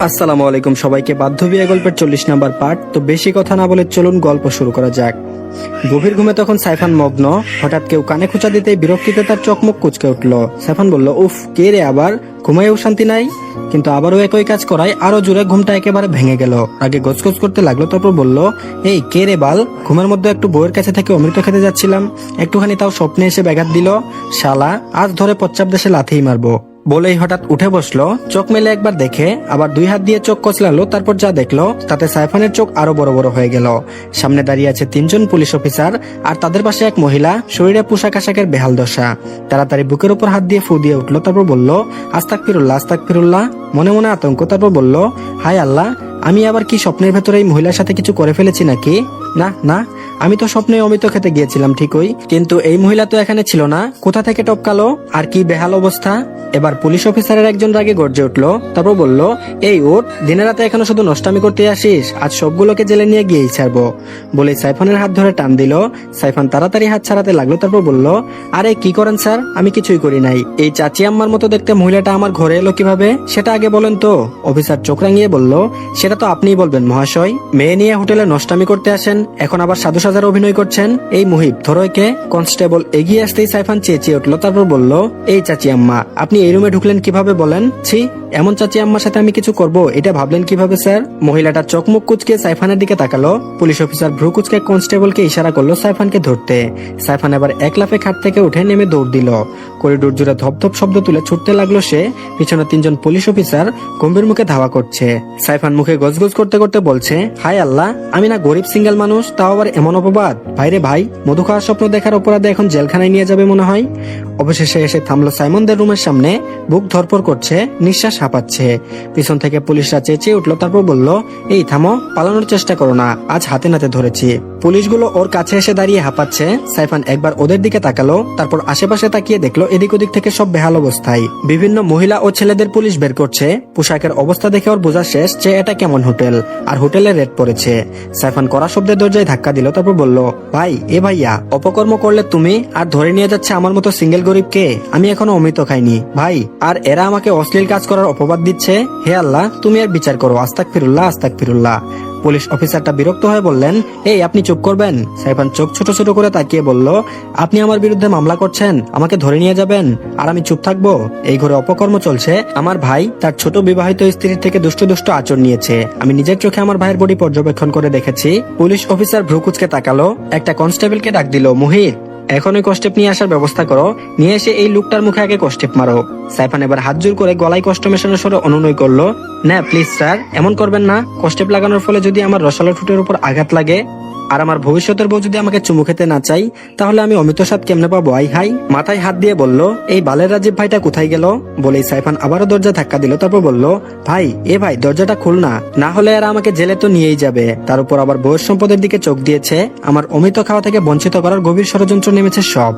আসসালামু আলাইকুম সবাইকে। বাধ্য বিয়ে গল্পের 40 নাম্বার পার্ট। তো বেশি কথা না বলে চলুন গল্প শুরু করা যাক। গভীর ঘুমে তখন সাইফান মগ্ন। হঠাৎ কেউ কানে খোঁচা দিতেই বিরক্তিতে তার চোখ-মুখ কুঁচকে উঠল। সাইফান বলল, উফ, কে রে আবার? ঘুমায়ও শান্তি নাই। কিন্তু আবারও একই কাজ করায় আরো জোরে ঘুমটা একেবারে ভেঙে গেল। আগে গজগজ করতে লাগলো, তারপর বলল, এই কে রে বাল? ঘুমের মধ্যে একটু বউয়ের কাছে থেকে অমৃত খেতে যাচ্ছিলাম, একটুখানি তাও স্বপ্নে এসে ব্যাঘাত দিল। শালা, আজ ধরে পশ্চাৎ দেশে লাথিই মারবো। বলেই হঠাৎ উঠে বসলো। চোখ মেলে একবার দেখে আবার দুই হাত দিয়ে চোখ কচলালো। তারপর যা দেখলো তাতে সাইফানের চোখ আরো বড় বড় হয়ে গেল। সামনে দাঁড়িয়ে আছে 3 জন পুলিশ অফিসার, আর তাদের পাশে এক মহিলা, শরীরে পোশাক আশাকের বেহাল দশা। তাড়াতাড়ি বুকের উপর হাত দিয়ে ফু দিয়ে উঠলো। তারপর বলল, আস্তাগফিরুল্লাহ আস্তাগফিরুল্লাহ। মনে মনে আতঙ্ক। তারপর বলল, হায় আল্লাহ, আমি আবার কি স্বপ্নের ভেতরে এই মহিলার সাথে কিছু করে ফেলেছি নাকি? না না, আমি তো স্বপ্নে অমৃত খেতে গিয়েছিলাম ঠিকই, কিন্তু এই মহিলা তো এখানে ছিল না। কোথা থেকে টপকালো? আর কি বেহাল অবস্থা। এবার পুলিশ অফিসারের একজন রাগে গর্জে উঠলো। তারপর বলল, এই ওঠ, দিনে রাতে এখনো শুধু নষ্টামি করতে আসিস? আজ সবগুলোকে জেলে নিয়ে গিয়েই ছাড়বো। বলে সাইফানের হাত ধরে টান দিল। সাইফান তাড়াতাড়ি হাত ছাড়াতে লাগলো। তারপর বলল, আরে কি করেন স্যার? আমি কিছুই করি নাই। এই চাচি আম্মার মতো দেখতে মহিলাটা আমার ঘরে এলো কিভাবে, সেটা আগে বলেন তো। অফিসার চোখ রাঙিয়ে বলল, সেটা তো আপনিই বলবেন মহাশয়। মেয়ে নিয়ে হোটেলে নষ্টামি করতে আসেন, এখন আবার সাধু সাজার অভিনয় করছেন। এই মুহিব, ধরো একে। কনস্টেবল এগিয়ে আসতেই সাইফান চেঁচিয়ে উঠলো। তারপর বলল, এই চাচি আম্মা, আপনি এই রুমে ঢুকলেন কিভাবে বলেন? ছি, এমন চাচি আম্মার সাথে আমি কিছু করব এটা ভাবলেন কিভাবে স্যার? মহিলাটা চোখ মুখ কুচকে সাইফানের দিকে তাকালো। পুলিশ অফিসার ভ্রু কুচকে কনস্টেবলকে ইশারা করলো সাইফানকে ধরতে। সাইফান এবার এক লাফে খাট থেকে উঠে নেমে দৌড় দিল। করিডোর জুড়ে ধপধপ শব্দ তুলে ছুটতে লাগলো সে। পিছনে 3 জন পুলিশ অফিসার গম্ভীর মুখে ধাওয়া করছে। সাইফান মুখে গজগজ করতে করতে বলছে, হায় আল্লাহ, আমি না গরিব সিঙ্গেল মানুষ, তাও আবার এমন অপবাদ। ভাইরে ভাই, মধু খাওয়ার স্বপ্ন দেখার অপরাধে এখন জেলখানায় নিয়ে যাবে মনে হয়। অবশেষে এসে থামলো সাইমনদের রুমের সামনে। বুক ধরপড় করছে, নিঃশ্বাস হাঁপাচ্ছে। পিছন থেকে পুলিশরা চেঁচিয়ে উঠলো। তারপর বলল, এই থামো, পালানোর চেষ্টা করো না, আজ হাতে নাতে ধরেছি। পুলিশগুলো ওর কাছে এসে দাঁড়িয়ে হাঁপাচ্ছে। সাইফান একবার ওদের দিকে তাকালো, তারপর আশেপাশে তাকিয়ে দেখলো এদিক ওদিক থেকে সব বেহাল অবস্থায়। বিভিন্ন মহিলা ও ছেলেদের পুলিশ বের করছে। পোশাকের অবস্থা দেখে ওর বোঝা শেষ যে এটা কেমন হোটেল, আর হোটেলে রেড পড়েছে। সাইফান কড়া শব্দের দরজায় ধাক্কা দিল। তারপর বলল, ভাই, এ ভাইয়া, অপকর্ম করলে তুমি, আর ধরে নিয়ে যাচ্ছে আমার মতো সিঙ্গেল গরিবকে। আমি এখনো অমৃত খাইনি ভাই, আর এরা আমাকে অশ্লীল কাজ করার অপবাদ দিচ্ছে। হে আল্লাহ, তুমি আর বিচার করো। আস্তাগফিরুল্লাহ আস্তাগফিরুল্লাহ। পুলিশ অফিসারটা বিরক্ত হয়ে বললেন, এই আপনি চুপ করবেন? সাইফান চোখ ছোট ছোট করে তাকিয়ে বলল, আপনি আমার বিরুদ্ধে মামলা করছেন, আমাকে ধরে নিয়ে যাবেন, আর আমি চুপ থাকবো? এই ঘরে অপকর্ম চলছে। আমার ভাই তার ছোট বিবাহিত স্ত্রীর থেকে দুষ্ট দুষ্ট আচরণ নিয়েছে। আমি নিজের চোখে আমার ভাইয়ের বডি পর্যবেক্ষণ করে দেখেছি। পুলিশ অফিসার ভ্রু কুঁচকে তাকালো। একটা কনস্টেবলকে ডাক দিল, মুহিত, এখন ওই কষ্টেপ নিয়ে আসার ব্যবস্থা করো, নিয়ে এসে এই লোকটার মুখে আগে কষ্টেপ মারো। সাইফান এবার হাত জোর করে গলায় কষ্ট মেশানোর স্বরে অনুনয় করলো, না প্লিজ স্যার, এমন করবেন না। কষ্টেপ লাগানোর ফলে যদি আমার রসালো ঠোঁটের উপর আঘাত লাগে, আর আমার ভবিষ্যতের বউ যদি আমাকে চুমু খেতে না চাই, তাহলে আমি অমৃত স্বাদ কেমনে পাবো? আই হাই। মাথায় হাত দিয়ে বলল, এই বালের রাজীব ভাইটা কোথায় গেল? বলেই সাইফান আবারও দরজা ধাক্কা দিল। তারপর বলল, ভাই, এ ভাই, দরজাটা খুল না, না হলে এরা আমাকে জেলে তো নিয়েই যাবে। তার উপর আবার বউয়ের সম্পদের দিকে চোখ দিয়েছে। আমার অমৃত খাওয়া থেকে বঞ্চিত করার গভীর ষড়যন্ত্র নেমেছে সব।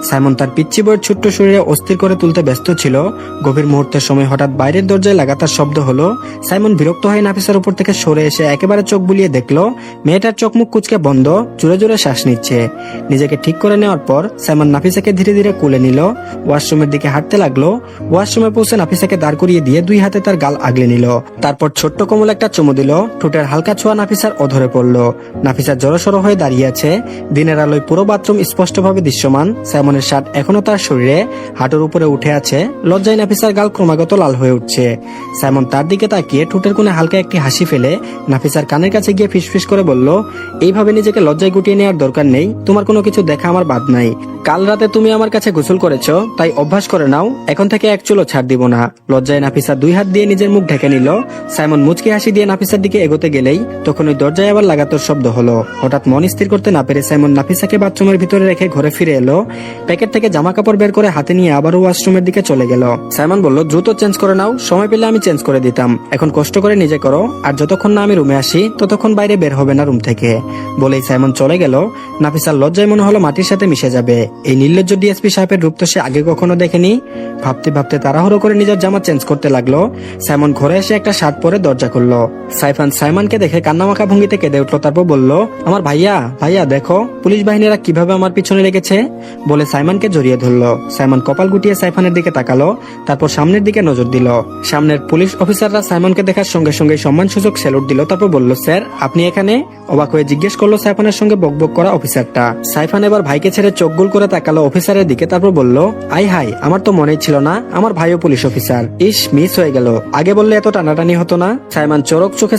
সাইমন তার পিচ্চি বউয়ের ছোট্ট শরীরে অস্থির করে তুলতে ব্যস্ত ছিল। গভীর মুহূর্তের সময় হঠাৎ বাইরের দরজায় লাগাতার শব্দ হলো। সাইমন বিরক্ত হয়ে নাফিসার উপর থেকে সরে এসে একেবারে চোখ বুলিয়ে দেখলো মেয়েটার চোখ মুখ কুচকে বন্ধ, জোরে জোরে শ্বাস নিচ্ছে। নিজেকে ঠিক করে নেওয়ার পর সাইমন নাফিসাকে ধীরে ধীরে কুলে নিল। ওয়াশরুমের দিকে হাঁটতে লাগলো। ওয়াশরুমে পৌঁছে নাফিসাকে দাঁড় করিয়ে দিয়ে 2 হাতে তার গাল আগলে নিল। তারপর ছোট্ট কোমল একটা চুমু দিল। ঠোঁটের হালকা ছোঁয়া নাফিসার অধরে পড়লো। নাফিসা জড়সড় হয়ে দাঁড়িয়ে আছে। দিনের আলোয় পুরো বাথরুম স্পষ্টভাবে দৃশ্যমান। সাইমনের শার্ট এখনো তার শরীরে, হাঁটুর উপরে উঠে আছে। লজ্জায় নাফিসার গাল ক্রমাগত লাল হয়ে উঠছে। সাইমন তার দিকে তাকিয়ে ঠোঁটের কোণে হালকা একটি হাসি ফেলে নাফিসার কানের কাছে গিয়ে ফিসফিস করে বলল, এইভাবে নিজেকে লজ্জায় গুটিয়ে নেওয়ার দরকার নেই। তোমার কোনো কিছু দেখা আমার বাদ নাই। কাল রাতে তুমি আমার কাছে গোসল করেছো, তাই অভ্যাস করে নাও। এখন থেকে এক চুলও ছাড় দিব না। লজ্জায় নাফিসা 2 হাত দিয়ে নিজের মুখ ঢেকে নিল। সাইমন মুচকি হাসি দিয়ে নাফিসার দিকে এগোতে গেলেই তখন ওই দরজায় আবার লাগাতার শব্দ হলো। হঠাৎ মন স্থির করতে না পেরে সাইমন নাফিসাকে বাথরুমের ভিতরে রেখে ঘরে ফিরে এলো। প্যাকেট থেকে জামা কাপড় বের করে হাতে নিয়ে আবারও ওয়াশরুমের দিকে চলে গেল। সাইমন বলল, দ্রুত চেঞ্জ করে নাও, সময় পেলে আমি চেঞ্জ করে দিতাম। এখন কষ্ট করে নিজে করো, আর যতক্ষণ না আমি রুমে আসি ততক্ষণ বাইরে বের হবে না রুম থেকে। বলেই সাইমন চলে গেল। নাফিসার লজ্জায় মনে হলো মাটির সাথে মিশে যাবে। এই নির্লজ্জ ডিএসপি সাহেবের রূপ তো সে আগে কখনো দেখেনি। ভাবতে ভাবতে তাড়াহুড়ো করে নিজের জামা চেঞ্জ করতে লাগলো। সাইমন ঘরে এসে একটা শার্ট পরে দরজা খুললো। সাইফান সাইমনকে দেখে কান্নামাখা ভঙ্গিতে কেঁদে উঠলো। তারপর বলল, আমার ভাইয়া ভাইয়া দেখো পুলিশ বাহিনীরা কিভাবে আমার পিছনে লেগেছে, বলে সাইমনকে জড়িয়ে ধরলো। সাইমন কপাল গুটিয়ে সাইফানের দিকে তাকালো, তারপর সামনের দিকে নজর দিল। সামনের পুলিশ অফিসাররা সাইমনকে দেখার সঙ্গে সঙ্গে সম্মানসূচক স্যালুট দিল। তারপর বলল, স্যার আপনি এখানে? অবাক হয়ে জিজ্ঞেস করলো সাইফানের সঙ্গে বকবক করা অফিসারটা। সাইফান এবার ভাইকে ছেড়ে চোখ গোল করে তাকালো অফিসারের দিকে। তারপর বলল, আই হাই, আমার তো মনেই ছিল না আমার ভাইও পুলিশ অফিসার। ইস, মিস হয়ে গেল, আগে বললে এত টানাটানি হতো না। সাইমন চোরক চোখে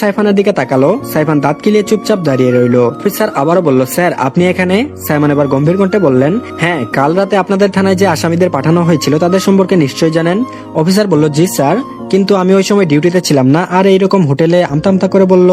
সাইফানের দিকে তাকালো। সাইফান দাঁত কিলিয়ে চুপচাপ দাঁড়িয়ে রইল। অফিসার আবারও বলল, স্যার আপনি এখানে? সাইমন এবার গম্ভীর কণ্ঠে বললেন, হ্যাঁ, কাল রাতে আপনাদের থানায় যে আসামিদের পাঠানো হয়েছিল তাদের সম্পর্কে নিশ্চয়ই জানেন। অফিসার বলল, জি স্যার, কিন্তু আমি ওই সময় ডিউটিতে ছিলাম না। আর এইরকম হোটেলে আমতা করে বলল।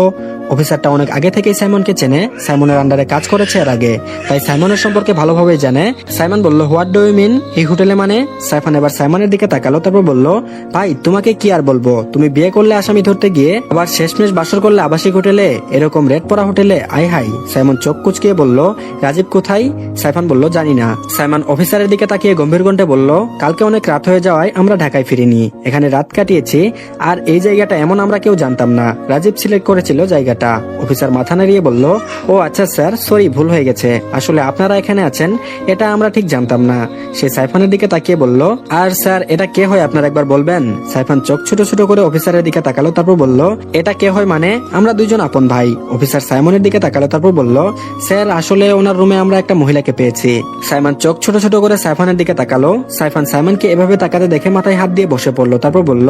অফিসারটা অনেক আগে থেকেই সাইমনকে চেনে, সাইমনের আন্ডারে কাজ করেছে এর আগে, তাই সাইমনের সম্পর্কে ভালোভাবেই জানে। সাইমন বলল, হোয়াট ডু ইউ মিন, এই হোটেলে মানে? সাইফান এবার সাইমনের দিকে তাকালো, তারপর বলল, ভাই তোমাকে কি আর বলবো, তুমি বিয়ে করলে আসামি ধরতে গিয়ে আবার শেষমেশ বাসর করলে আবাসিক হোটেলে, এরকম রেট পড়া হোটেলে। I high. সাইমন চোখ কুচকিয়ে বলল, রাজীব কোথায়? সাইফান বলল, জানি না। সাইমন অফিসারের দিকে তাকিয়ে গম্ভীর কণ্ঠে বলল, কালকে অনেক রাত হয়ে যাওয়ায় আমরা ঢাকায় ফিরিনি, এখানে রাত কাটিয়েছি। আর এই জায়গাটা এমন আমরা কেউ জানতাম না, রাজীব সিলেক্ট করেছিল জায়গাটা। অফিসার মাথা নাড়িয়ে বলল, ও আচ্ছা স্যার, সরি, ভুল হয়ে গেছে, আসলে আপনারা এখানে আছেন এটা আমরা ঠিক জানতাম না। সে সাইফানের দিকে তাকিয়ে বলল, আর স্যার এটা কে হয় আপনারা একবার বলবেন? সাইফান চোখ ছোট ছোট করে অফিসারের দিকে তাকালো, তারপর বলল, এটা কে হয় মানে? আমরা দুইজন আপন ভাই। অফিসার সাইমনের দিকে তাকালো, তারপর বলল, স্যার আসলে ওনার রুমে আমরা একটা মহিলাকে পেয়েছি। সাইমন চোখ ছোট ছোট করে সাইফানের দিকে তাকালো। সাইফান সাইমনকে এভাবে তাকাতে দেখে মাথায় হাত দিয়ে বসে পড়লো, তারপর বলল,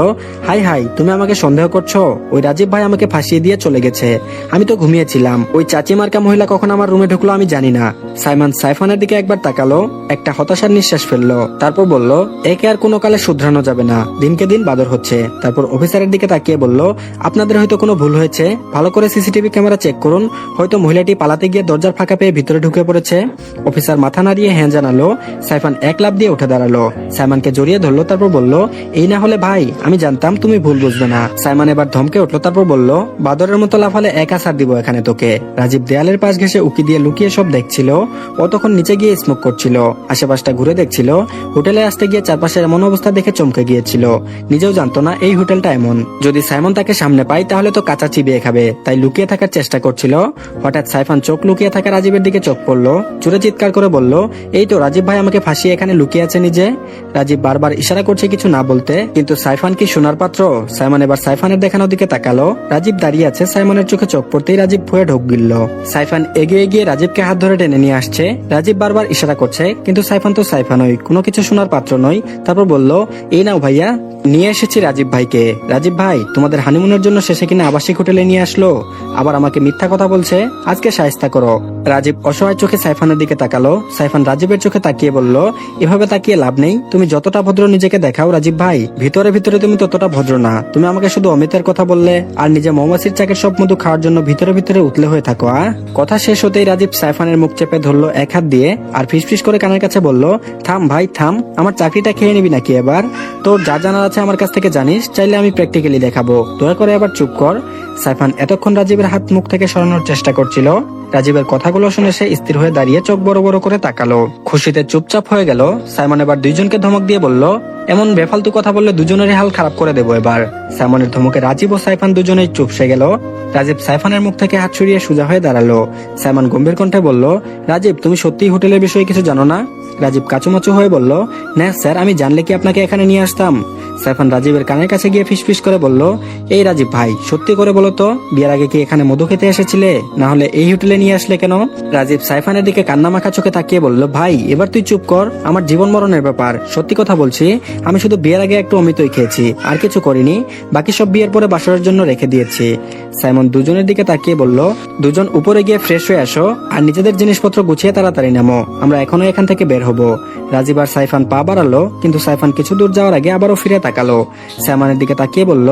হাই হাই, তুমি আমাকে সন্দেহ করছো? ওই রাজীব ভাই আমাকে ফাঁসিয়ে দিয়ে চলে গেছে, আমি তো ঘুমিয়েছিলাম। ওই চাচি মার্কা মহিলা কখন আমার রুমে ঢুকলো আমি জানি না। সাইমন সাইফানের দিকে একবার তাকালো, একটা হতাশার নিঃশ্বাস ফেললো, তারপর বলল, একে আর কোনো কালে শুধরানো যাবে না, দিনকে দিন বাদর হচ্ছে। তারপর অফিসারের দিকে তাকিয়ে বলল, আপনাদের হয়তো কোনো ভুল হয়েছে, ভালো করে সিসিটিভি ক্যামেরা চেক করুন, হয়তো মহিলাটি পালাতে গিয়ে দরজার ফাঁকা পেয়ে ভিতরে ঢুকে পড়েছে। অফিসার মাথা নাড়িয়ে হ্যাঁ জানালো। সাইফান এক লাফ দিয়ে উঠে দাঁড়ালো, সাইমনকে জড়িয়ে ধরলো, তারপর বলল, এই না হলে ভাই, আমি জানতাম তুমি ভুল বুঝবে না। সাইমন এবার ধমকে উঠলো, তারপর বলল, বাদরের মতো লাফালে এক আছাড় দিব এখানে তোকে। রাজীব দেয়ালের পাশ ঘেঁষে উকি দিয়ে লুকিয়ে সব দেখছিল। ও তখন নিচে গিয়ে স্মোক করছিল, আশেপাশটা ঘুরে দেখছিল। হোটেলে আসতে গিয়ে চারপাশের এমন অবস্থা দেখে চমকে গিয়েছিল, নিজেও জানতো না এই হোটেলটা এমন। যদি সাইমন তাকে সামনে পায় তাহলে তো কাঁচা চিবিয়ে খাবে, তাই লুকিয়ে থাকার চেষ্টা করছিল। হঠাৎ সাইফান চোখ লুকিয়ে থাকা রাজীবের দিকে চোখ পড়লো, জোরে চিৎকার করে বলল, এই তো রাজীব ভাই আমাকে ফাঁসিয়ে এখানে লুকিয়ে আছে নিজে। রাজীব বারবার ইশারা করছে কিছু না বলতে, কিন্তু সাইফান কি শোনার পাত্র? সাইমন এবার সাইফানের দেখানোর দিকে তাকালো, রাজীব দাঁড়িয়ে আছে। সাইমনের চোখে চোখ পড়তেই রাজীব ভয়ে ঢোক গিলল। সাইফান এগিয়ে গিয়ে রাজীবকে হাত ধরে টেনে নিয়ে আসছে। রাজীব বারবার ইশারা করছে, কিন্তু সাইফান তো সাইফানই, কোনো কিছু শোনার পাত্র নয়। তারপর বলল, এই নাও ভাইয়া, নিয়ে এসেছি রাজীব ভাইকে। রাজীব ভাই তোমাদের হানিমুনের জন্য শেষে কিনা আবাসিক হোটেলে নিয়ে আসলো, আবার আমাকে মিথ্যা কথা বলছে, আজকে শায়েস্তা করো। রাজীব অসহায় চোখে সাইফানের দিকে তাকালো। সাইফান রাজীবের চোখে তাকিয়ে বলল, এভাবে তাকিয়ে লাভ নেই, তুমি যতটা ভদ্র নিজেকে দেখাও রাজীব ভাই, ভিতরে ভিতরে তুমি ততটা ভদ্র না। তুমি আমাকে শুধু অমিতের কথা বললে আর নিজে মৌমাছির চাকের সব মধু খাওয়ার জন্য ভিতরে ভিতরে উতলে হয়ে থাকো। কথা শেষ হতেই রাজীব সাইফানের মুখ চেপে ধরলো এক হাত দিয়ে, আর ফিসফিস করে কানের কাছে বলল, থাম ভাই থাম, আমার চাকরিটা খেয়ে নিবি নাকি এবার? তোর যা জানার আছে আমার কাছ থেকে জানিস, চাইলে আমি প্র্যাকটিক্যালি দেখাবো, দয়া করে এবার চুপ কর। সাইফান এতক্ষণ রাজীবের হাত মুখ থেকে সরানোর চেষ্টা করছিল। রাজীবের কথাগুলো শুনে সে স্থির হয়ে দাঁড়িয়ে চোখ বড় বড় করে তাকালো, খুশিতে চুপচাপ হয়ে গেল। সাইমন এবার দুইজনকে ধমক দিয়ে বলল, এমন বেফালতু কথা বললে দুজনেরই হাল খারাপ করে দেবো এবার। সাইমনের ধমকে রাজীব ও সাইফান দুজনেই চুপসে গেল। রাজীব সাইফানের মুখ থেকে হাত সরিয়ে সোজা হয়ে দাঁড়ালো। সাইমন গম্ভীর কণ্ঠে বলল, রাজীব তুমি সত্যিই হোটেলের বিষয়ে কিছু জানো না? রাজীব কাচুমাচু হয়ে বলল, না স্যার, আমি জানলে কি আপনাকে এখানে নিয়ে আসতাম? সাইফান রাজীবের কানের কাছে গিয়ে ফিসফিস করে বলল, এই রাজীব ভাই, সত্যি করে বলো তো, বিয়ের আগে কি এখানে মধু খেতে এসেছিলে, না হলে এই হোটেলে নিয়ে আসলে কেন? রাজীব সাইফানের দিকে কান্নামাখা চোখে তাকিয়ে বলল, ভাই এবার তুই চুপ কর, আমার জীবন মরণের ব্যাপার, সত্যি কথা বলছি, আমি শুধু বিয়ের আগে একটু অমিতই খেয়েছি, আর কিছু করিনি, বাকি সব বিয়ের পরে বাসরের জন্য রেখে দিয়েছি। সাইমন দুজনের দিকে তাকিয়ে বলল, দুজন উপরে গিয়ে ফ্রেশ হয়ে আসো আর নিজেদের জিনিসপত্র গুছিয়ে তাড়াতাড়ি নামো, আমরা এখনো এখান থেকে বের হব। রাজীব আর সাইফান পা বাড়ালো, কিন্তু সাইফান কিছু দূর যাওয়ার আগে আবারও ফিরে তাকালো। সাইমনের দিকে তাকিয়ে বলল,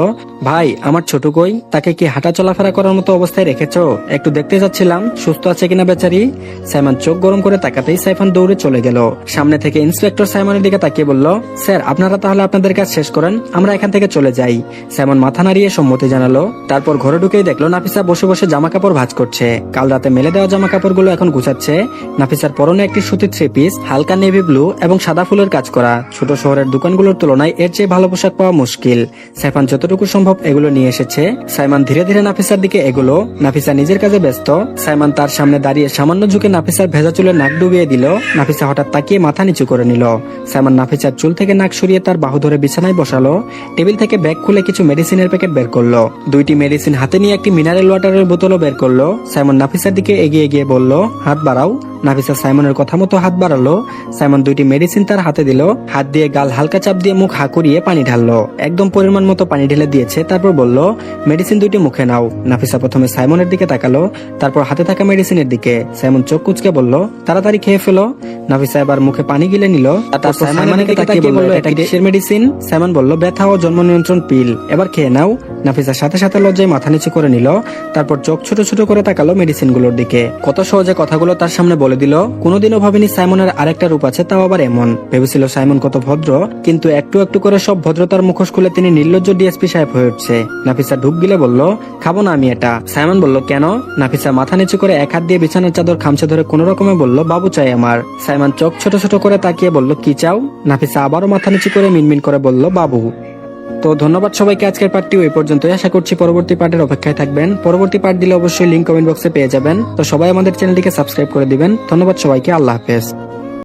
ভাই আমার ছোট কই, তাকে কি হাঁটা চলাফেরা করার মতো অবস্থায় রেখেছো? একটু দেখতে যাচ্ছিলাম সুস্থ আছে কিনা বেচারি। সাইমন চোখ গরম করে তাকাতেই সাইফান দৌড়ে চলে গেল। সামনে থেকে ইন্সপেক্টর সাইমনের দিকে তাকিয়ে বলল, স্যার আপনারা তাহলে আপনাদের কাজ শেষ করেন, আমরা এখান থেকে চলে যাই। সাইমন মাথা নাড়িয়ে সম্মতি জানালো। তারপর ঘরে ঢুকেই দেখলো নাফিসা বসে বসে জামা কাপড় ভাঁজ করছে। কাল রাতে মেলে দেওয়া জামা কাপড়গুলো এখন গুছাচ্ছে। নাফিসার পরনে একটি সুতির থ্রি পিস, হালকা নেভি ব্লু এবং সাদা ফুলের কাজ করা। ছোট শহরের দোকানগুলোর তুলনায় এর চেয়ে ভালো পোশাক পাওয়া মুশকিল। সাইফান যতটুকু সম্ভব এগুলো নিয়ে এসেছে। সাইমন ধীরে ধীরে নাফিসার দিকে এগুলো। নাফিসা নিজের কাজে ব্যস্ত। সাইমন তার সামনে দাঁড়িয়ে সামান্য ঝুঁকে নাফিসার ভেজা চুলে নাক ডুবিয়ে দিল। নাফিসা হঠাৎ তাকিয়ে মাথা নিচু করে নিল। সাইমন নাফিসার চুল থেকে নাক সরিয়ে তার বাহু ধরে বিছানায় বসালো। টেবিল থেকে ব্যাগ খুলে কিছু মেডিসিনের প্যাকেট বের করলো। 2টি মেডিসিন হাতে নিয়ে একটি মিনারেল ওয়াটারের বোতলও বের করলো। সাইমন নাফিসার দিকে এগিয়ে গিয়ে বলল, হাত বাড়াও। নাফিসা সাইমনের কথা মতো হাত বাড়ালো। সাইমন 2টি মেডিসিন তার হাতে দিল। হাত দিয়ে গাল হালকা চাপ দিয়ে মুখ হা করিয়ে পানি ঢাললো। একদম পরিমাণ মতো পানি ঢেলে দিয়েছে। তারপর বলল, মেডিসিন 2টি মুখে নাও। নাফিসা প্রথমে সাইমনের দিকে তাকালো, তারপর হাতে থাকা মেডিসিনের দিকে। সাইমন চোখ কুঁচকে বলল, তাড়াতাড়ি খেয়ে ফেলো। নাফিসা এবার মুখে পানি গিলে নিল। তারপর সাইমনের দিকে তাকিয়ে বলল, এটা কিসের মেডিসিন? সাইমন বলল, ব্যথা ও জন্ম নিয়ন্ত্রণ পিল, এবার খেয়ে নাও। নাফিসার সাথে সাথে লজ্জায় মাথা নিচু করে নিল। তারপর চোখ ছোট ছোট করে তাকালো মেডিসিনগুলোর দিকে। কত সহজে কথাগুলো তার সামনে বলে দিল। কোনোদিনও ভাবেনি সাইমনের আরেকটা রূপ আছে, তাও আবার এমন। ভেবেছিল সাইমন কত ভদ্র, কিন্তু একটু একটু করে সব ভদ্রতার মুখোশ খুলে তিনি নির্লজ্জ ডিএসপি সাহেব হয়ে উঠছে। নাফিসা ঢুক গিলে বলল, খাবো না আমি এটা। সাইমন বলল, কেন? নাফিসা মাথা নিচু করে এক হাত দিয়ে বিছানার চাদর খামচে ধরে কোন রকমে বলল, বাবু চাই আমার। সাইমন চোখ ছোট ছোট করে তাকিয়ে বলল, কি চাও? নাফিসা আবারও মাথা নিচু করে মিনমিন করে বলল, বাবু। তো ধন্যবাদ সবাইকে, আজকের পার্টটি এই পর্যন্তই। আশা করছি পরবর্তী পার্টের অপেক্ষায় থাকবেন। পরবর্তী পার্ট দিলে অবশ্যই লিংক কমেন্ট বক্সে পেয়ে যাবেন। তো সবাই আমাদের চ্যানেলটিকে সাবস্ক্রাইব করে দিবেন। ধন্যবাদ সবাইকে, আল্লাহ হাফেজ।